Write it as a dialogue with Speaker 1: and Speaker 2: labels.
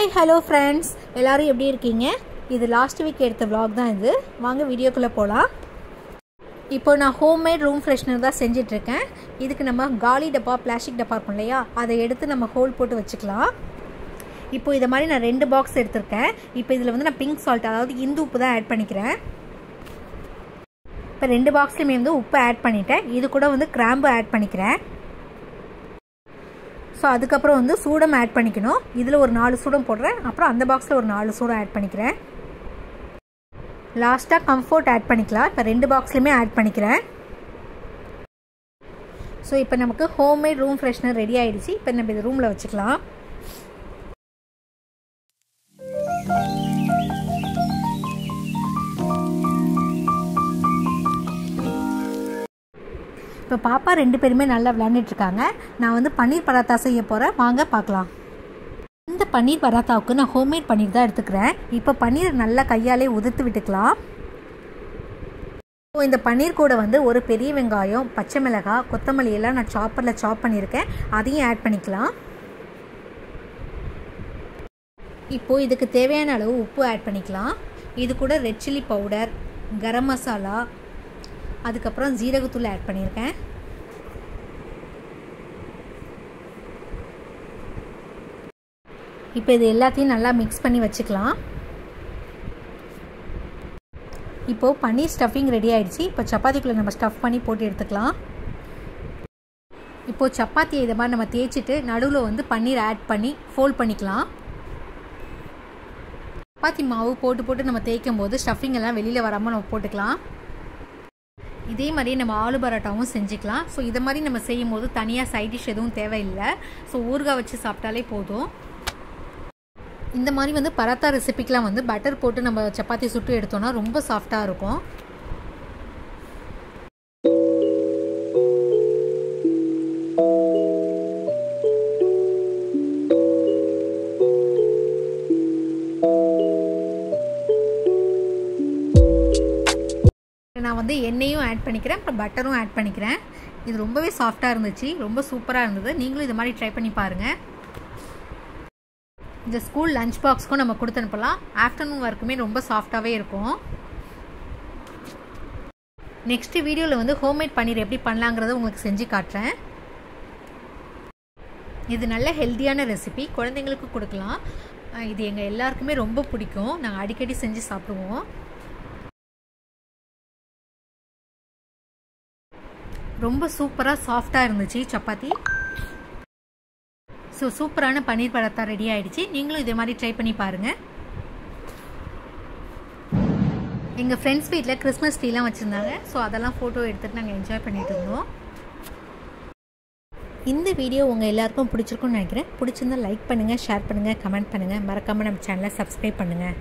Speaker 1: Hi, hello friends. எல்லாரும் எப்படி இருக்கீங்க? இது லாஸ்ட் வீக் எடுத்த vlog தான் இது. வாங்க வீடியோக்குள்ள போலாம். இப்போ நான் ஹோம்மேட் ரூம் ஃப்ரெஷ்னர் தான் செஞ்சிட்டு இருக்கேன். இதுக்கு நம்ம காலி டப்பா, பிளாஸ்டிக் டப்பா இருக்கும் இல்லையா? அதை எடுத்து நம்ம ஹோல் போட்டு வச்சுக்கலாம். இப்போ இத மாதிரி நான் 2 பாக்ஸ் எடுத்துர்க்கேன். இப்போ இதுல வந்து நான் பிங்க் சால்ட் அதாவது இந்து உப்பு தான் ஆட் பண்ணிக்கிறேன். இப்போ 2 பாக்ஸ்லயுமே வந்து உப்பு ஆட் பண்ணிட்டேன். இது கூட வந்து கிராம்பு ஆட் பண்ணிக்கிறேன். ஸோ அதுக்கப்புறம் வந்து சூடம் ஆட் பண்ணிக்கணும். இதில் ஒரு 4 சூடம் போடுறேன். அப்புறம் அந்த பாக்ஸில் ஒரு 4 சூடம் ஆட் பண்ணிக்கிறேன். லாஸ்ட்டாக கம்ஃபோர்ட் ஆட் பண்ணிக்கலாம். இப்போ 2 பாக்ஸ்லையுமே ஆட் பண்ணிக்கிறேன். ஸோ இப்போ நமக்கு ஹோம்மேட் ரூம் ஃப்ரெஷ்னர் ரெடி ஆகிடுச்சு. இப்போ நம்ம இது ரூமில் வச்சுக்கலாம். இப்போ பாப்பா 2 பேருமே நல்லா விளையாண்டுட்ருக்காங்க. நான் வந்து பன்னீர் பராத்தா செய்ய போகிறேன். வாங்க பார்க்கலாம். இந்த பன்னீர் பராத்தாவுக்கு நான் ஹோம்மேட் பன்னீர் தான் எடுத்துக்கிறேன். இப்போ பன்னீர் நல்லா கையாலே உதிர்த்து விட்டுக்கலாம். இந்த பன்னீர் கூட வந்து ஒரு பெரிய வெங்காயம், பச்சை மிளகாய், கொத்தமல்லி எல்லாம் நான் சாப்பரில் சாப் பண்ணியிருக்கேன். அதையும் ஆட் பண்ணிக்கலாம். இப்போது இதுக்கு தேவையான அளவு உப்பு ஆட் பண்ணிக்கலாம். இது கூட red chilli powder, garam masala, அதுக்கப்புறம் ஜீரகத்தூள் ஆட் பண்ணியிருக்கேன். இப்போ இது எல்லாத்தையும் நல்லா மிக்ஸ் பண்ணி வச்சுக்கலாம். இப்போது பன்னீர் ஸ்டஃபிங் ரெடி ஆகிடுச்சு. இப்போ சப்பாத்திக்குள்ளே நம்ம ஸ்டஃப் பண்ணி போட்டு எடுத்துக்கலாம். இப்போது சப்பாத்தியை இதை மாதிரி நம்ம தேய்ச்சிட்டு நடுவில் வந்து பன்னீர் ஆட் பண்ணி ஃபோல்ட் பண்ணிக்கலாம். சப்பாத்தி மாவு போட்டு நம்ம தேய்க்கும் போது ஸ்டஃபிங் எல்லாம் வெளியில் வராமல் நம்ம போட்டுக்கலாம். இதே மாதிரி நம்ம ஆலு பரோட்டாவும் செஞ்சுக்கலாம். ஸோ இதை மாதிரி நம்ம செய்யும் போது தனியாக சைட் டிஷ் எதுவும் தேவையில்லை. ஸோ ஊறுகாய் வச்சு சாப்பிட்டாலே போதும். இந்த மாதிரி வந்து பராத்தா ரெசிபிக்கெலாம் வந்து பட்டர் போட்டு நம்ம சப்பாத்தி சுட்டு எடுத்தோம்னா ரொம்ப சாஃப்டாக இருக்கும். நான் வந்து எண்ணெயும் ஆட் பண்ணிக்கிறேன், அப்புறம் பட்டரும் ஆட் பண்ணிக்கிறேன். இது ரொம்பவே சாஃப்டாக இருந்துச்சு, ரொம்ப சூப்பராக இருந்தது. நீங்களும் இது மாதிரி ட்ரை பண்ணி பாருங்கள். இந்த ஸ்கூல் லஞ்ச் பாக்ஸ்க்கும் நம்ம கொடுத்து அனுப்பலாம். ஆஃப்டர்நூன் வரைக்குமே ரொம்ப சாஃப்டாகவே இருக்கும். நெக்ஸ்ட் வீடியோவில் வந்து ஹோம்மேட் பன்னீர் எப்படி பண்ணலாங்கிறத உங்களுக்கு செஞ்சு காட்டுறேன். இது நல்ல ஹெல்த்தியான ரெசிபி, குழந்தைங்களுக்கு கொடுக்கலாம். இது எங்கள் எல்லாருக்குமே ரொம்ப பிடிக்கும். நாங்கள் அடிக்கடி செஞ்சு சாப்பிடுவோம். ரொம்ப சூப்பராக சாஃப்டாக இருந்துச்சு சப்பாத்தி. ஸோ சூப்பரான பன்னீர் பராத்தா ரெடி ஆகிடுச்சு. நீங்களும் இதே மாதிரி ட்ரை பண்ணி பாருங்கள். எங்கள் ஃப்ரெண்ட்ஸ் வீட்டில் கிறிஸ்மஸ் ட்ரீலாம் வச்சுருந்தாங்க. ஸோ அதெல்லாம் ஃபோட்டோ எடுத்துகிட்டு நாங்கள் என்ஜாய் பண்ணிட்டு இருந்தோம். இந்த வீடியோ உங்கள் எல்லாருக்கும் பிடிச்சிருக்குன்னு நினைக்கிறேன். பிடிச்சிருந்தால் லைக் பண்ணுங்கள், ஷேர் பண்ணுங்கள், கமெண்ட் பண்ணுங்கள். மறக்காமல் நம்ம சேனலை சப்ஸ்கிரைப் பண்ணுங்கள்.